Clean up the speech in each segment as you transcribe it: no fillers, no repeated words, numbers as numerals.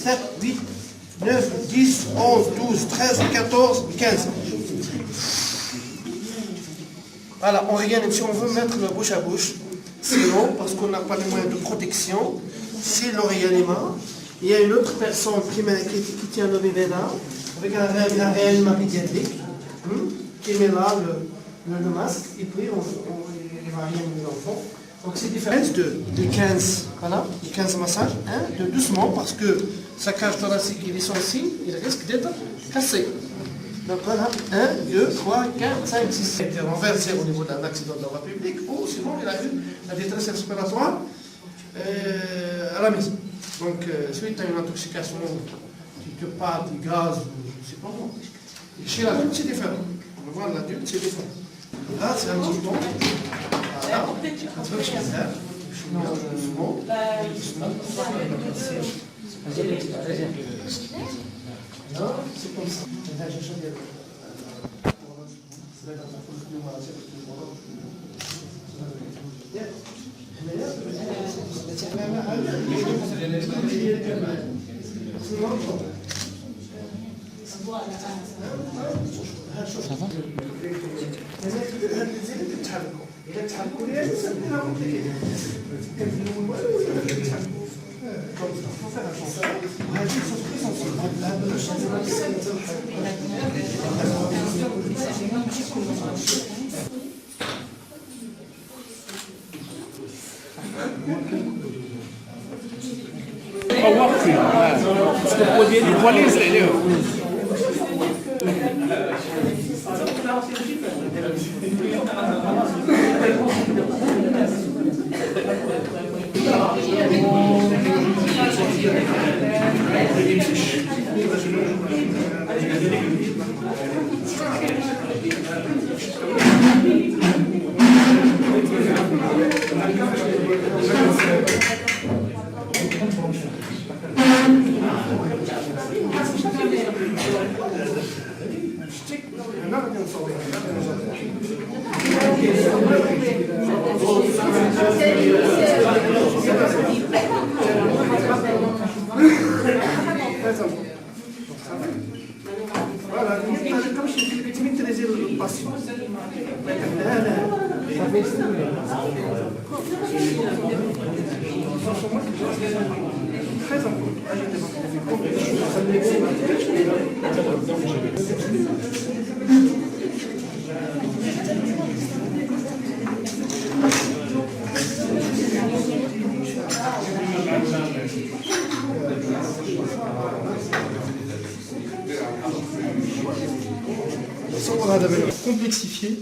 7, 8, 9, 10, 11, 12, 13, 14, 15. Voilà, on regarde si on veut mettre le bouche à bouche. Sinon, parce qu'on n'a pas les moyens de protection, c'est le réanimant. Il y a une autre personne qui tient le bébé là, avec un réanimant pédiatrique, qui met là le masque, et puis on va réanimer l'enfant. Donc c'est différent de 15, voilà, de 15 massages, de doucement, parce que sa cage thoracique, il est sensible, il risque d'être cassé. Donc voilà, 1, 2, 3, 4, 5, 6, 7. Il est renversé au niveau d'un accident de la voie publique, ou sinon il a eu la détresse respiratoire à la maison. Donc, suite à une intoxication, tu parles du gaz, je ne sais pas moi. Et chez l'adulte, c'est différent. On va voir l'adulte, c'est différent. Là, c'est un petit bouton. Voilà. Un truc chez elle. Doucement. Non, c'est comme ça. Voilà, comme je maîtrisais le patient. Très important. Complexifier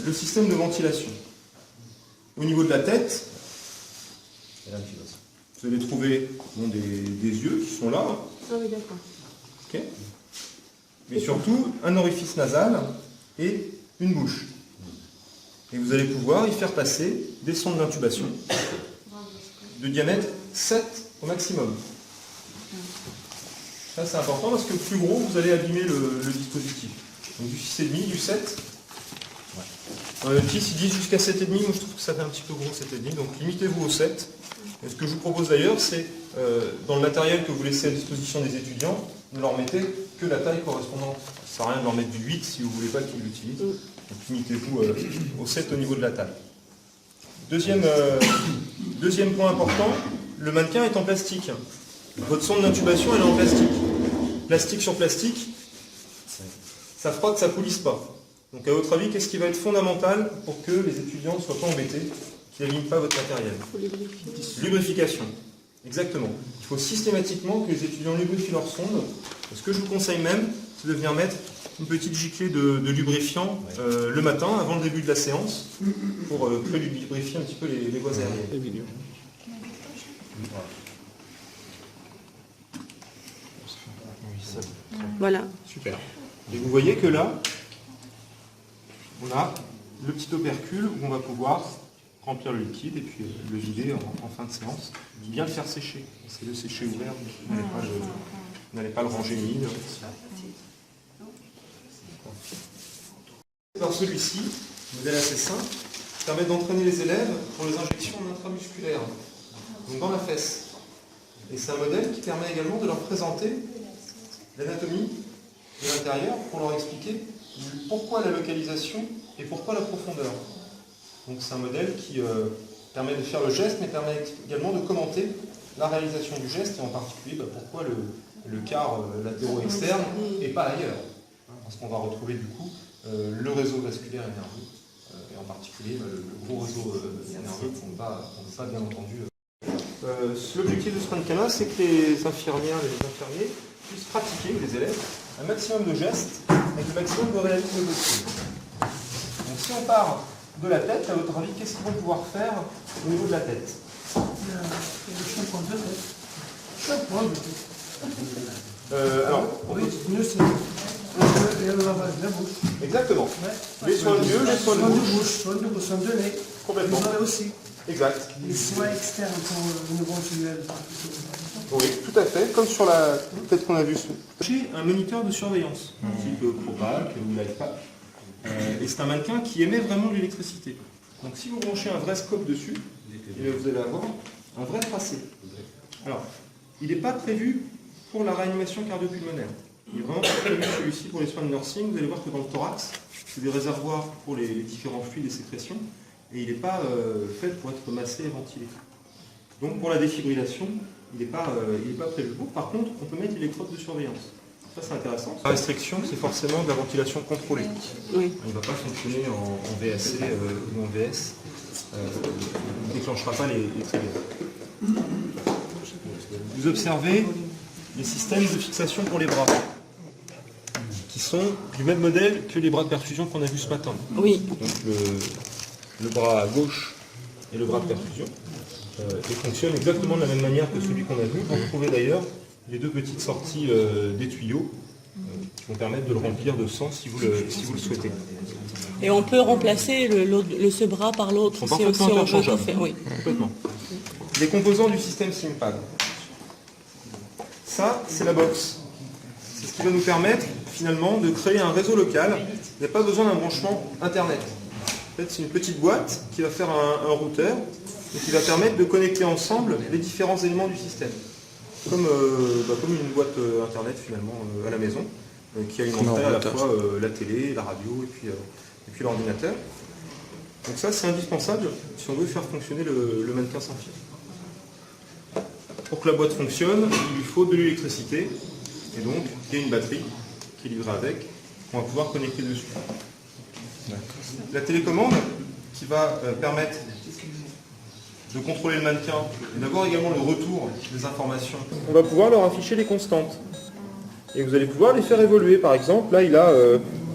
le système de ventilation. Au niveau de la tête, vous allez trouver des yeux qui sont là. Ah oui, d'accord. Okay. Mais surtout, un orifice nasal et une bouche. Et vous allez pouvoir y faire passer des sondes d'intubation de diamètre 7 au maximum. Ça, c'est important parce que plus gros, vous allez abîmer le dispositif. Donc du 6,5, du 7. Dans le notice, ils disent jusqu'à 7,5. Moi, je trouve que ça fait un petit peu gros 7,5. Donc limitez-vous au 7. Et ce que je vous propose d'ailleurs, c'est dans le matériel que vous laissez à disposition des étudiants, ne leur mettez que la taille correspondante. Ça ne sert à rien de leur mettre du 8 si vous ne voulez pas qu'ils l'utilisent. Donc limitez-vous au 7 au niveau de la taille. Deuxième point important, le mannequin est en plastique. Votre sonde d'intubation, elle est en plastique. Plastique sur plastique, ça frotte, ça ne pollisse pas. Donc à votre avis, qu'est-ce qui va être fondamental pour que les étudiants ne soient pas embêtés, qu'ils n'abîment pas votre matériel? Lubrification. Exactement. Il faut systématiquement que les étudiants lubrifient leur sonde. Ce que je vous conseille même, c'est de venir mettre une petite giclée de lubrifiant le matin, avant le début de la séance, pour lubrifier un petit peu les voies aériennes. Voilà. Super. Et vous voyez que là, on a le petit opercule où on va pouvoir remplir le liquide et puis le vider en fin de séance. Bien le faire sécher. C'est le sécher ouvert, vous n'allez pas le ranger humide. Par celui-ci, modèle assez simple, permet d'entraîner les élèves pour les injections intramusculaires, donc dans la fesse. Et c'est un modèle qui permet également de leur présenter l'anatomie de l'intérieur pour leur expliquer pourquoi la localisation et pourquoi la profondeur. Donc c'est un modèle qui permet de faire le geste, mais permet également de commenter la réalisation du geste, et en particulier pourquoi le quart latéro-externe et pas ailleurs. Parce qu'on va retrouver du coup le réseau vasculaire et nerveux, et en particulier le gros réseau nerveux qu'on ne peut pas bien entendu. L'objectif de ce mannequin-là, c'est que les infirmières et les infirmiers puissent pratiquer, ou les élèves, un maximum de gestes avec le maximum de réalisme possible. Donc si on part de la tête, à votre avis, qu'est-ce qu'ils vont pouvoir faire au niveau de la tête? Alors, Oui, mieux c'est le lavage de la bouche. Exactement. Ouais. Les soins de yeux, les soins de bouche. Soins de bouche, soins de nez. Complètement. Les oreilles aussi. Exact. Les soins externes pour une bronchiole. Oui, tout à fait. Comme sur la... Peut-être qu'on a vu un moniteur de surveillance, type Propac ou l'IPAC. Et c'est un mannequin qui émet vraiment de l'électricité. Donc si vous branchez un vrai scope dessus, vous allez avoir un vrai tracé. Alors, il n'est pas prévu pour la réanimation cardio-pulmonaire. Il est vraiment prévu celui-ci pour les soins de nursing. Vous allez voir que dans le thorax, c'est des réservoirs pour les différents fluides et sécrétions, et il n'est pas fait pour être massé et ventilé. Donc pour la défibrillation, il n'est pas prévu pour. Par contre, on peut mettre l'électrode de surveillance. Ça c'est intéressant. La restriction, c'est forcément de la ventilation contrôlée. Oui. Il ne va pas fonctionner en VAC ou en VS. Il ne déclenchera pas les triggers. Vous observez les systèmes de fixation pour les bras, qui sont du même modèle que les bras de perfusion qu'on a vus ce matin. Oui. Donc le bras gauche et le bras de perfusion et fonctionnent exactement de la même manière que celui qu'on a vu. Vous retrouvez d'ailleurs les deux petites sorties des tuyaux qui vont permettre de le remplir de sang si vous le souhaitez. Et on peut remplacer ce bras par l'autre Ils sont parfaitement on veut tout interchangeables. faire. Oui. Complètement. Les composants du système SIMPAD. Ça, c'est la box. C'est ce qui va nous permettre finalement de créer un réseau local. Il n'y a pas besoin d'un branchement Internet. En fait, c'est une petite boîte qui va faire un routeur et qui va permettre de connecter ensemble les différents éléments du système. Comme une boîte Internet finalement à la maison, qui alimenterait à la fois la télé, la radio et puis l'ordinateur. Donc ça, c'est indispensable si on veut faire fonctionner le mannequin sans fil. Pour que la boîte fonctionne, il lui faut de l'électricité, et donc il y a une batterie qui est livrée avec, qu'on va pouvoir connecter dessus. La télécommande qui va permettre de contrôler le mannequin et d'avoir également le retour des informations. On va pouvoir leur afficher les constantes. Et vous allez pouvoir les faire évoluer. Par exemple, là il a...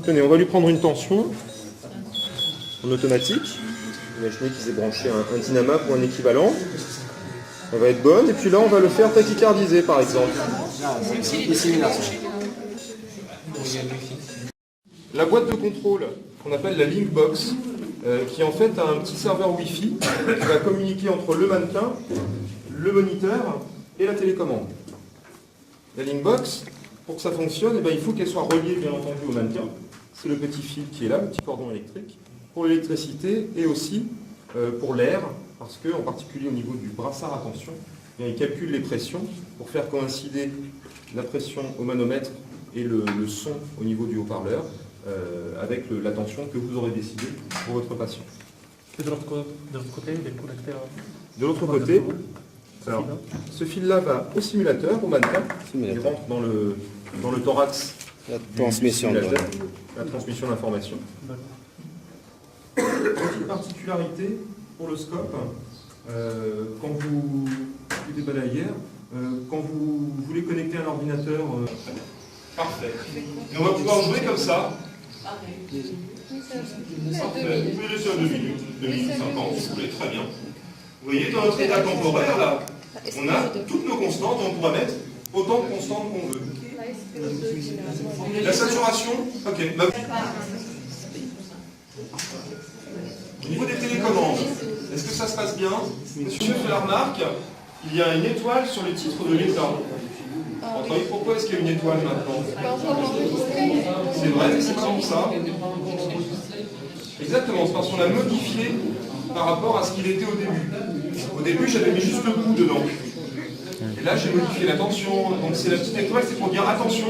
tenez, on va lui prendre une tension en automatique. Imaginez qu'ils aient branché un dynama ou un équivalent. Elle va être bonne, et puis là on va le faire tachycardiser par exemple. La boîte de contrôle qu'on appelle la Linkbox, qui en fait a un petit serveur Wi-Fi qui va communiquer entre le mannequin, le moniteur et la télécommande. La Linkbox, pour que ça fonctionne, eh bien, il faut qu'elle soit reliée bien entendu au mannequin. C'est le petit fil qui est là, le petit cordon électrique, pour l'électricité et aussi pour l'air, parce qu'en particulier au niveau du brassard à tension, eh bien, il calcule les pressions pour faire coïncider la pression au manomètre et le son au niveau du haut-parleur avec la tension que vous aurez décidé pour votre patient. Et de l'autre côté, il est connecté à... De l'autre côté, alors, ce fil-là va au simulateur, au mannequin. Il rentre dans le thorax La transmission. du simulateur, la transmission d'informations. Petite particularité pour le scope, quand vous écoutez pas hier, quand vous voulez connecter un ordinateur, parfait. Et on va pouvoir jouer comme ça. Parfait. Vous pouvez laisser à 2 minutes, 2 minutes 50, si vous voulez, très bien. Vous voyez, dans notre état temporaire, là, on a toutes nos constantes, on pourra mettre autant de constantes qu'on veut. La saturation, ok. Au niveau des télécommandes, est-ce que ça se passe bien? Monsieur fait la remarque, il y a une étoile sur le titre de l'État. Pourquoi est-ce qu'il y a une étoile maintenant? C'est vrai, c'est pas pour ça. Exactement, c'est parce qu'on a modifié par rapport à ce qu'il était au début. Au début, j'avais mis juste le coup dedans. Et là, j'ai modifié la tension. Donc c'est la petite étoile, c'est pour dire attention,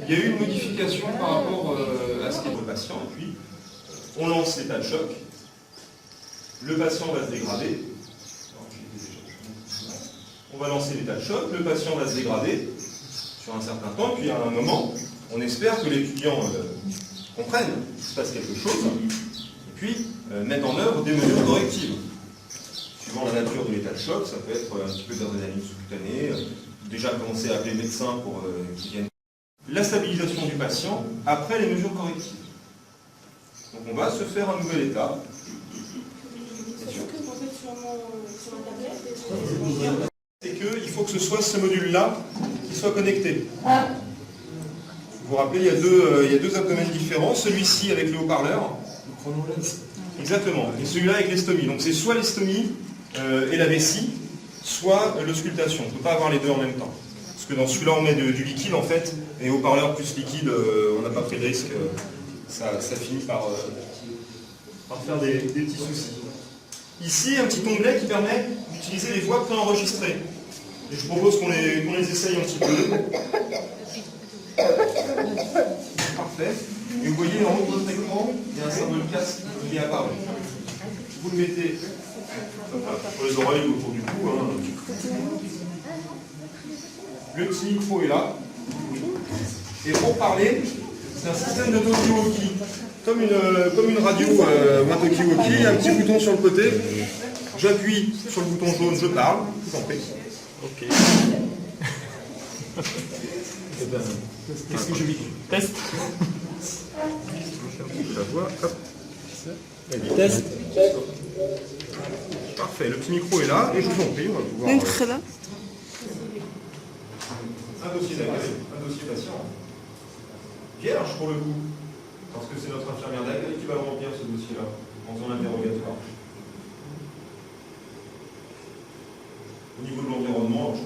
il y a eu une modification par rapport à ce qu'est le patient. Et puis, on lance l'état de choc. Le patient va se dégrader. On va lancer l'état de choc. Le patient va se dégrader sur un certain temps. Puis à un moment, on espère que l'étudiant comprenne qu'il se passe quelque chose. Et puis, mettre en œuvre des mesures correctives. Suivant la nature de l'état de choc, ça peut être un petit peu d'adrénaline sous-cutanée, déjà commencer à appeler le médecin pour qu'il vienne. La stabilisation du patient après les mesures correctives. Donc on va se faire un nouvel état. C'est qu'il faut que ce soit ce module-là qui soit connecté. Vous vous rappelez, il y a deux abdomens différents, celui-ci avec le haut-parleur. Exactement, et celui-là avec l'estomie. Donc c'est soit l'estomie et la vessie, soit l'auscultation. On ne peut pas avoir les deux en même temps. Parce que dans celui-là, on met du liquide en fait, et haut-parleur plus liquide, on n'a pas pris de risque. Ça finit par faire des petits soucis. Ici, un petit onglet qui permet d'utiliser les voix préenregistrées. Et je propose qu'on les essaye un petit peu. Parfait. Et vous voyez en haut de votre écran, il y a un symbole casque qui est apparu. Vous le mettez sur les oreilles ou autour du cou. Le petit micro est là. Et pour parler, c'est un système de talkie-walkie. Comme une radio ou un talkie-walkie, il y a un petit bouton sur le côté. J'appuie sur le bouton jaune, je parle. Je vous en prie. Ok. Qu'est-ce que je vis? Test. La voix, hop. Test. Parfait, le petit micro est là et je vous en prie, on va pouvoir. Un dossier d'accueil, un dossier patient. Vierge pour le coup, parce que c'est notre infirmière d'accueil qui va le remplir ce dossier-là, en faisant l'interrogatoire. Au niveau de l'environnement, je